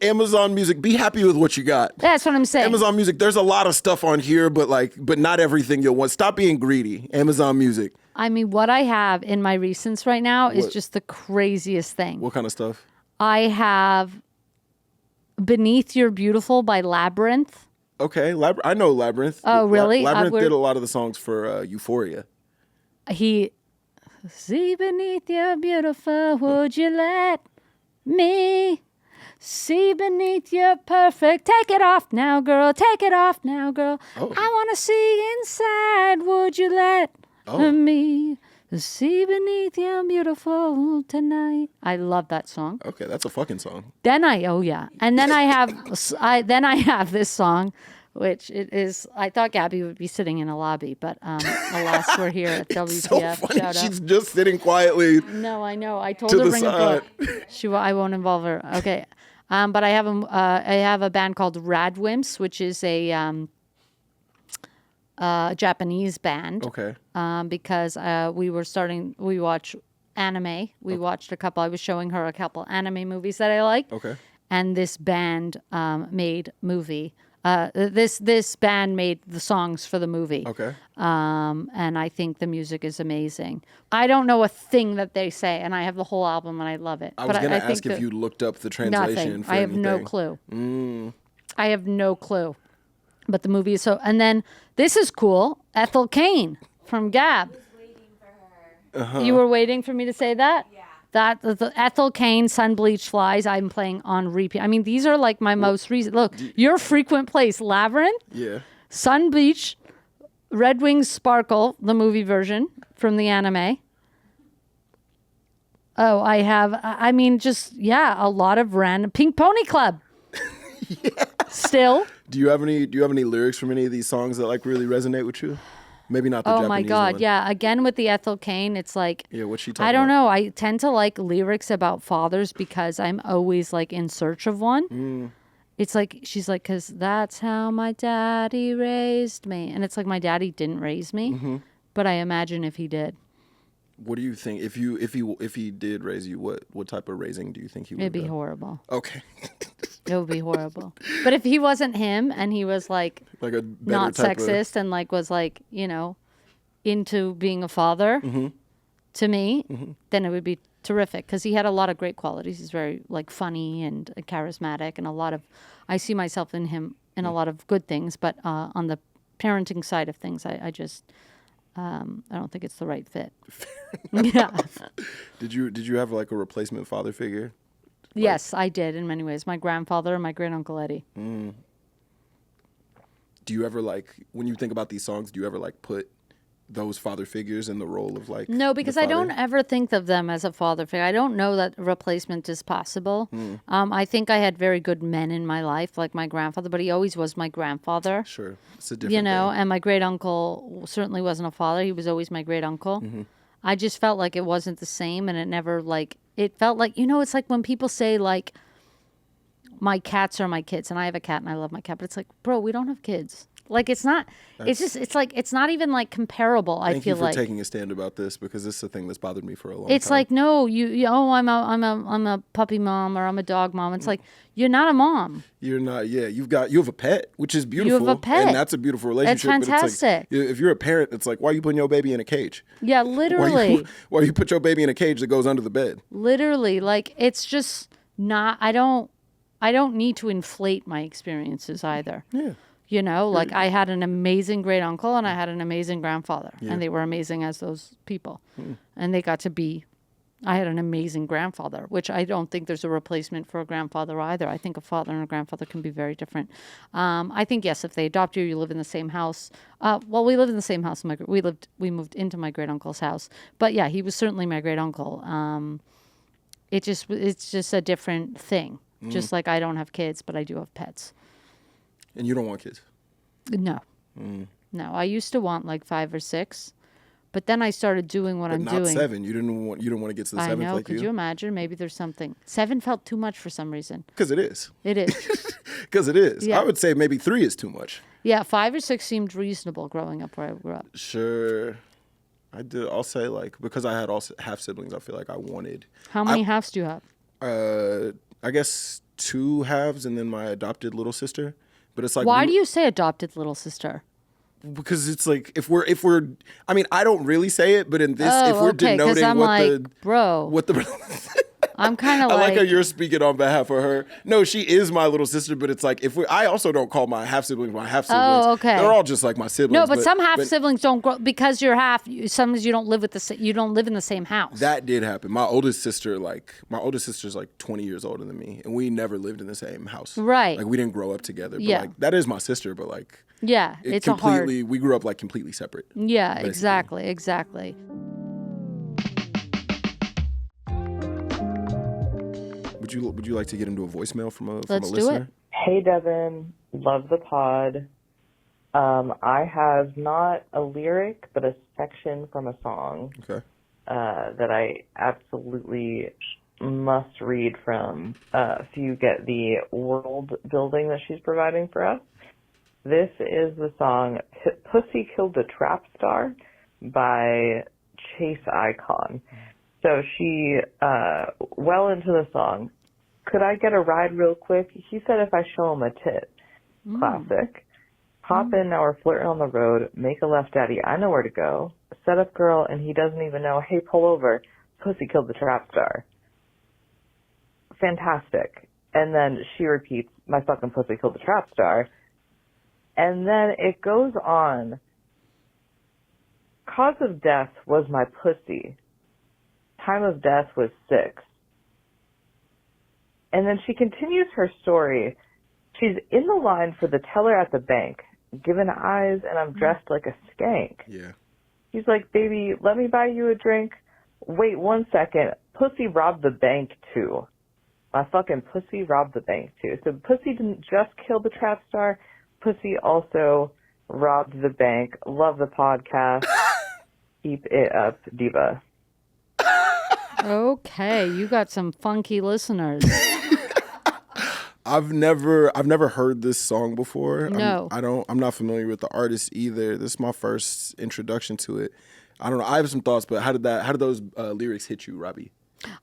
Amazon Music, be happy with what you got. That's what I'm saying. Amazon Music, there's a lot of stuff on here, but not everything you'll want. Stop being greedy. Amazon Music. I mean, what I have in my recents right now is just the craziest thing. What kind of stuff? I have Beneath You're Beautiful by Labyrinth. Okay, I know Labyrinth. Oh, really? Labyrinth did a lot of the songs for Euphoria. See beneath your beautiful, would you let me see beneath your perfect? Take it off now, girl. Take it off now, girl. Oh. I want to see inside. Would you let me see beneath your beautiful tonight? I love that song. Okay, that's a fucking song. And then I have this song, which it is. I thought Gabby would be sitting in a lobby, but alas, we're here at WTF. So funny. Shout out. She's just sitting quietly. No, I know. I told To her the bring a side. book. I won't involve her. Okay, but I have a band called Radwimps, which is a Japanese band. Okay. Because we watch anime. We watched a couple. I was showing her a couple anime movies that I like. Okay. And this band made movie. This band made the songs for the movie. Okay. And I think the music is amazing. I don't know a thing that they say, and I have the whole album, and I love it. I was going to ask if you looked up the translation nothing. for I have anything. no clue. I have no clue. But the movie is so... And then, this is cool. Ethel Cain from Gab. Waiting for her. You were waiting for me to say that? Yeah. That the Ethel Cain Sun Bleached Flies I'm playing on repeat. I mean, these are like my most recent. Look, your frequent place, Labyrinth, Yeah. Sun Bleach, Red Wings Sparkle, the movie version from the anime. Oh, I have. I mean, a lot of random Pink Pony Club. Yeah. Still. Do you have any lyrics from any of these songs that like really resonate with you? Maybe not the Japanese my God, one. yeah. Again with the Ethel Cain, it's like Yeah, what's she talking I don't about? know. I tend to like lyrics about fathers because I'm always like in search of one. It's like she's like, because that's how my daddy raised me, and it's like my daddy didn't raise me, but I imagine if he did, What do you think if he did raise you? What type of raising do you think he would? it'd be horrible. Okay. It would be horrible. But if he wasn't him and he was like Like a better not type sexist and like was like into being a father to me, then it would be terrific because he had a lot of great qualities. He's very like funny and charismatic, and I see myself in him in a lot of good things. But on the parenting side of things, I just I don't think it's the right fit. Yeah. Did you have like a replacement father figure? Yes, I did in many ways. My grandfather and my great uncle Eddie. Do you ever like when you think about these songs? Do you ever like put those father figures in the role of like? No, because the I don't father? ever think of them as a father figure. I don't know that replacement is possible. I think I had very good men in my life, like my grandfather, but he always was my grandfather. Sure, it's a different. thing. And my great uncle certainly wasn't a father. He was always my great uncle. I just felt like it wasn't the same, and it never like it felt like it's like when people say like my cats are my kids, and I have a cat and I love my cat, but it's like, bro, we don't have kids. Like it's not. It's like it's not even like comparable. I feel like. Thank you for taking a stand about this because this is a thing that's bothered me for a long time. It's like no, I'm a puppy mom or I'm a dog mom. It's like you're not a mom. You're not. Yeah, you have a pet, which is beautiful. You have a pet. and that's a beautiful relationship. It's fantastic. But it's like, if you're a parent, it's like why are you putting your baby in a cage? Yeah, literally. Why you put your baby in a cage that goes under the bed? Literally, like it's just not. I don't need to inflate my experiences either. Yeah. Like I had an amazing great uncle and I had an amazing grandfather, and they were amazing as those people, and they got to be. I had an amazing grandfather, which I don't think there's a replacement for a grandfather either. I think a father and a grandfather can be very different. I think yes, if they adopt you, you live in the same house. Well, we lived in the same house. We moved into my great uncle's house, but yeah, he was certainly my great uncle. It's just a different thing. Just like I don't have kids, but I do have pets. And you don't want kids? No. No. I used to want like 5 or 6, but then I started doing what I'm not doing. 7. You don't want to get to the 7th I know. like Could you imagine? Maybe there's something. 7 felt too much for some reason. Because it is. It is. Because it is. Yeah. I would say maybe 3 is too much. Yeah, 5 or 6 seemed reasonable growing up where I grew up. Sure. I did. I'll say like because I had all half siblings. I feel like I wanted. How many halves do you have? I guess 2 halves and then my adopted little sister. But it's like Why do you say adopted little sister? Because it's like if we're I mean I don't really say it, but in this if we're okay, 'cause denoting I'm what like, the bro. what the I'm kind of I like like how you're speaking on behalf of her. No, she is my little sister, but it's like if I also don't call my half siblings my half siblings. Oh, okay. They're all just like my siblings. No, but some half siblings don't grow because you're half. Sometimes you don't live with you don't live in the same house. That did happen. My oldest sister's like 20 years older than me, and we never lived in the same house. Right. Like we didn't grow up together. But Yeah. like that is my sister, but like yeah, it's completely we grew up like completely separate. Yeah, basically. exactly. Would you like to get into a voicemail from a Let's do listener? it. Hey, Devon. Love the pod. I have not a lyric, but a section from a song Okay. that I absolutely must read from so you get the world building that she's providing for us. This is the song Pussy Killed the Trap Star by Chase Icon. So she, well into the song, could I get a ride real quick? He said if I show him a tit. Classic. Hop in, now we're flirting on the road. Make a left, daddy. I know where to go. Set up girl, and he doesn't even know. Hey, pull over. Pussy killed the trap star. Fantastic. And then she repeats, my fucking pussy killed the trap star. And then it goes on. Cause of death was my pussy. Time of death was 6. And then she continues her story. She's in the line for the teller at the bank, giving eyes, and I'm dressed like a skank. Yeah. He's like, baby, let me buy you a drink. Wait 1 second. Pussy robbed the bank too. My fucking pussy robbed the bank too. So pussy didn't just kill the trap star. Pussy also robbed the bank. Love the podcast. Keep it up, diva. Okay, you got some funky listeners. I've never heard this song before. No. I'm not familiar with the artist either. This is my first introduction to it. I don't know. I have some thoughts, but how did those lyrics hit you, Robby?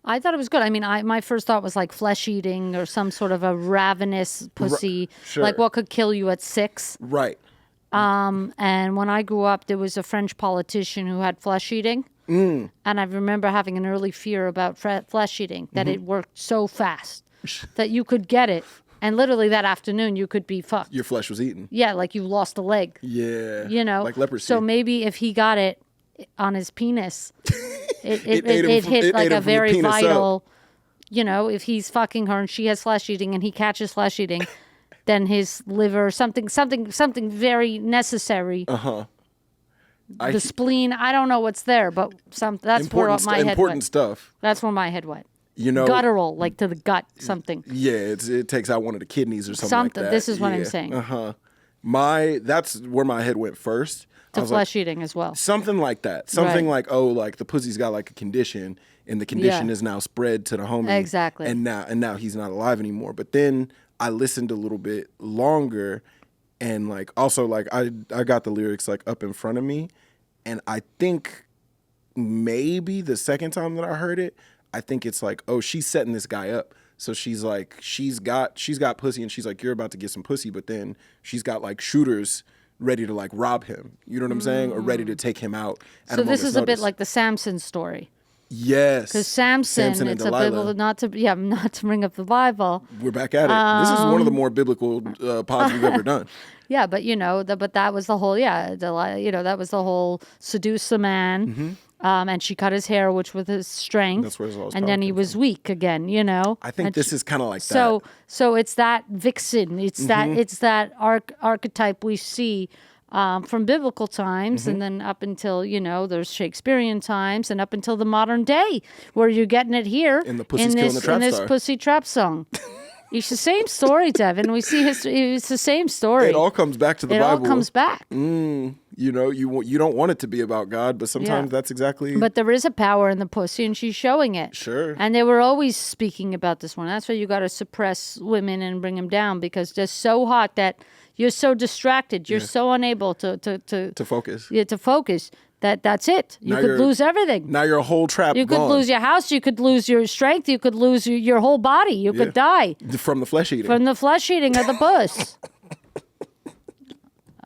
I thought it was good. I mean, my first thought was like flesh eating or some sort of a ravenous pussy. Sure. Like what could kill you at 6. Right. And when I grew up, there was a French politician who had flesh eating. And I remember having an early fear about flesh eating, that it worked so fast that you could get it. And literally that afternoon, you could be fucked. Your flesh was eaten. Yeah, like you lost a leg. Yeah. You know? Like leprosy. So maybe if he got it on his penis, it hit it like ate a him from the very penis vital, you know, if he's fucking her and she has flesh eating and he catches flesh eating, then his liver, something very necessary. The spleen, I don't know what's there, but that's where my head important went. stuff. That's where my head went. You know, Guttural, like to the gut, something. Yeah, it takes out one of the kidneys or something like that. This is what I'm saying. That's where my head went first. To flesh eating as well. Something like that. Something like, like the pussy's got like a condition, and the condition is now spread to the homie. Exactly. And now he's not alive anymore. But then I listened a little bit longer, and like also like I got the lyrics like up in front of me, and I think maybe the second time that I heard it, I think it's like, oh, she's setting this guy up. So she's like, she's got pussy, and she's like, you're about to get some pussy, but then she's got like shooters ready to like rob him. You know what I'm saying? Or ready to take him out. So this is a bit like the Samson story. Yes. Because Samson, it's a biblical, not to bring up the Bible. We're back at it. This is one of the more biblical pods we've ever done. Yeah, but you know, but that was the whole, that was the whole seduce a man. And she cut his hair, which was his strength. That's where his all his and power then he came was from. weak again, you know. I think this is kind of like so, that. So it's that vixen. It's that archetype we see from biblical times, and then up until there's Shakespearean times, and up until the modern day, where you're getting it here In the Pussy's Killing the Trap in this Star. pussy trap song. It's the same story, Devon. We see history. It's the same story. It all comes back to the It Bible. all comes back. You know, you don't want it to be about God, but sometimes that's exactly. But there is a power in the pussy, and she's showing it. Sure. And they were always speaking about this one. That's why you got to suppress women and bring them down, because they're so hot that you're so distracted. You're so unable to focus. Yeah, to focus that's it. You Now could you're- lose everything. Now your whole trap You could gone lose your house. You could lose your strength. You could lose your whole body. You could die from the flesh eating. from the flesh eating of the bus.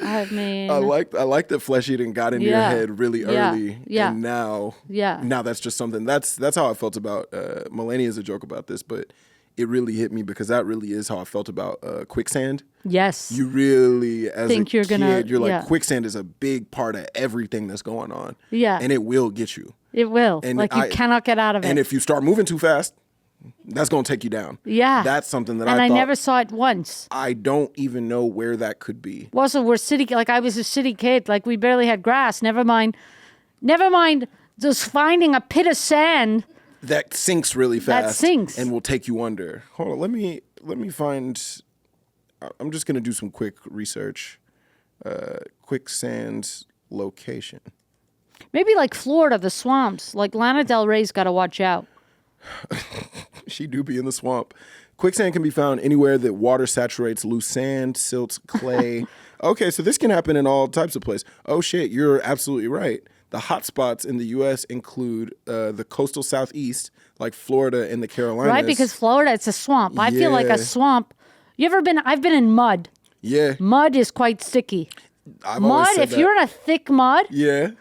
I mean, I like that flesh eating got into your Yeah. head really Yeah. early, Yeah. and now Yeah. that's just something that's how I felt about Mulaney is a joke about this, but it really hit me because that really is how I felt about quicksand. yes. You really, as Think a you're kid, gonna- you're like yeah. quicksand is a big part of everything that's going on. Yeah. and it will get you. It will. And Like you cannot get out of it. And if you start moving too fast, that's gonna take you down. Yeah. that's something that and I thought, never saw it once. I don't even know where that could be. Also, we're city. Like I was a city kid. Like we barely had grass. Never mind. Just finding a pit of sand. That sinks really fast. sinks. and will take you under. Hold on, let me find. I'm just gonna do some quick research. Quicksand location. Maybe like Florida, the swamps. Like Lana Del Rey's got to watch out. She do be in the swamp. Quicksand can be found anywhere that water saturates loose sand, silt, clay. Okay, so this can happen in all types of places. Oh shit, you're absolutely right. The hot spots in the U.S. include the coastal southeast, like Florida and the Carolinas. Right? Because Florida, it's a swamp. I feel like Yeah. a swamp. I've been in mud. yeah, Mud is quite sticky. I've always Mud, said if that. you're in a thick mud, yeah,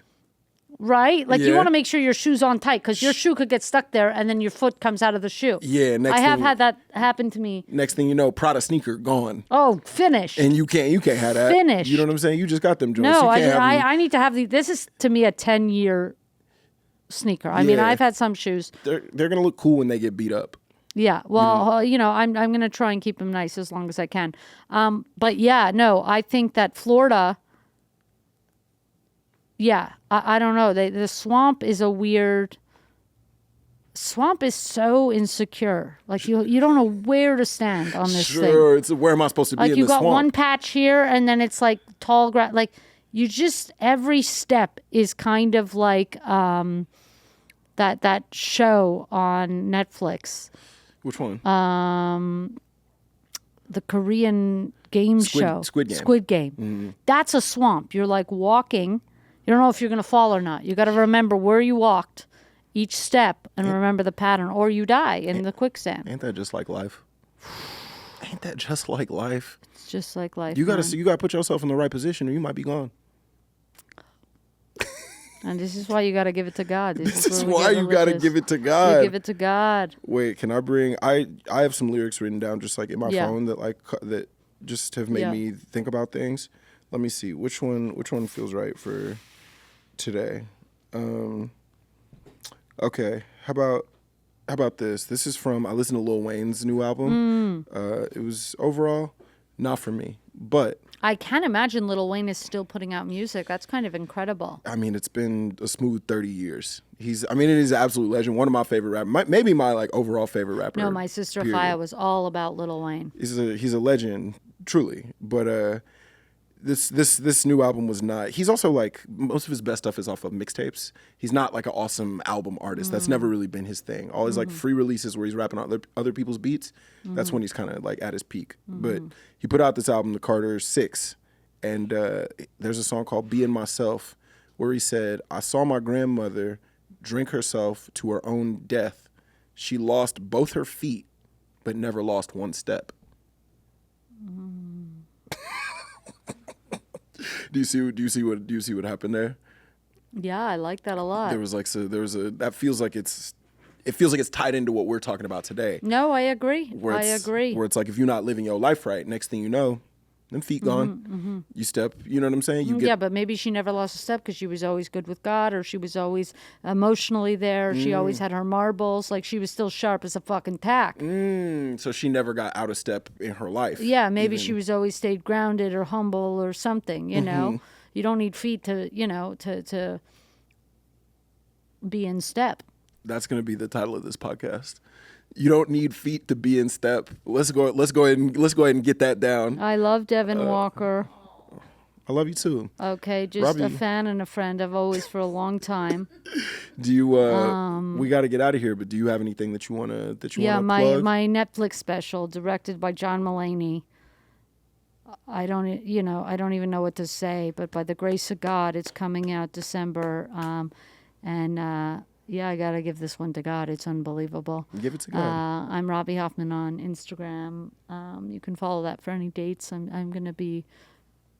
right? Like you Yeah. want to make sure your shoe's on tight because your shoe could get stuck there and then your foot comes out of the shoe. yeah. I have had that happen to me. Next thing you know, Prada sneaker gone, Oh, finish. and you can't have that. Finish. You know what I'm saying? You just got them joints. No, you I can't have them. I need to have this is to me a 10-year sneaker. I mean, Yeah. I've had some shoes. They're gonna look cool when they get beat up. Yeah. Well, I'm going to try and keep them nice as long as I can. But yeah, no, I think that Florida. Yeah, I don't know. The swamp is a weird. Swamp is so insecure. Like you don't know where to stand on this thing. Sure, it's where am I supposed to be Like in you the got swamp? one patch here, and then it's like tall grass. Like you just every step is kind of like that show on Netflix, Which one? the Korean game show, Squid Game. Squid Game. That's a swamp. You're like walking. You don't know if you're gonna fall or not. You got to remember where you walked, each step, and remember the pattern, or you die in the quicksand. Ain't that just like life? Ain't that just like life? It's just like life. You gotta man. you gotta put yourself in the right position, or you might be gone. And this is why you got to give it to God. This is where we why get you gotta religious. give it to We God. give it to God. Wait, can I bring? I have some lyrics written down just like in my Yeah. phone that just have made Yeah. me think about things. Let me see which one feels right for today. Okay, how about this? This is from I listened to Lil Wayne's new album. It was overall not for me, but I can't imagine Lil Wayne is still putting out music. That's kind of incredible. I mean, it's been a smooth 30 years. He's an absolute legend. One of my favorite rappers. Maybe my like overall favorite rapper. No, my sister period. Faya was all about Lil Wayne. He's a legend, truly. But this new album was not. He's also like most of his best stuff is off of mixtapes. He's not like an awesome album artist. That's never really been his thing. All his like free releases where he's rapping on other people's beats. That's when he's kind of like at his peak. But he put out this album, The Carter 6, and there's a song called "Being Myself," where he said, "I saw my grandmother drink herself to her own death. She lost both her feet, but never lost one step." Do you see what happened there? Yeah, I like that a lot. That feels like it's tied into what we're talking about today. No, I agree. I agree. Where it's like if you're not living your life right, next thing you know, them feet gone. You step. You know what I'm saying? Yeah, but maybe she never lost a step because she was always good with God, or she was always emotionally there. She always had her marbles. Like she was still sharp as a fucking tack. So she never got out of step in her life. Yeah, maybe she was always stayed grounded or humble or something. You know, you don't need feet to to be in step. That's gonna be the title of this podcast. You don't need feet to be in step. Let's go ahead and get that down. I love Devon Walker. I love you too. Okay, just Robby. a fan and a friend. I've always for a long time. Do you? We got to get out of here. But do you have anything that you wanna Yeah, plug? my Netflix special directed by John Mulaney. I don't even know what to say, but by the grace of God, it's coming out December. I got to give this one to God. It's unbelievable. Give it to God. I'm Robby Hoffman on Instagram. You can follow that for any dates. I'm going to be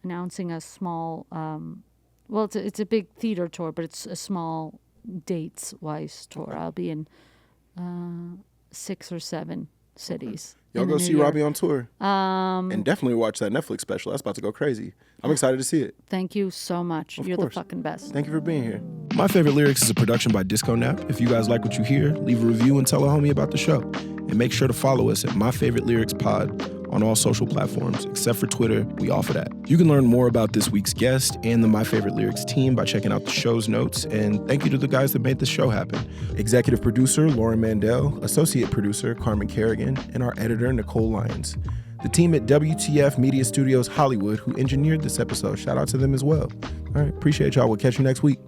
announcing a small, it's a big theater tour, but it's a small dates-wise tour. I'll be in 6 or 7 cities. Y'all in go the see new year. Robby on tour. And definitely watch that Netflix special. That's about to go crazy. I'm excited to see it. Thank you so much. You're course. the fucking best. Thank you for being here. My Favorite Lyrics is a production by Disco Nap. If you guys like what you hear, leave a review and tell a homie about the show. And make sure to follow us at My Favorite Lyrics Pod on all social platforms, except for Twitter. We offer that. You can learn more about this week's guest and the My Favorite Lyrics team by checking out the show's notes. And thank you to the guys that made this show happen. Executive producer, Lauren Mandel, associate producer, Carmen Kerrigan, and our editor, Nicole Lyons. The team at WTF Media Studios Hollywood who engineered this episode. Shout out to them as well. All right, appreciate y'all. We'll catch you next week.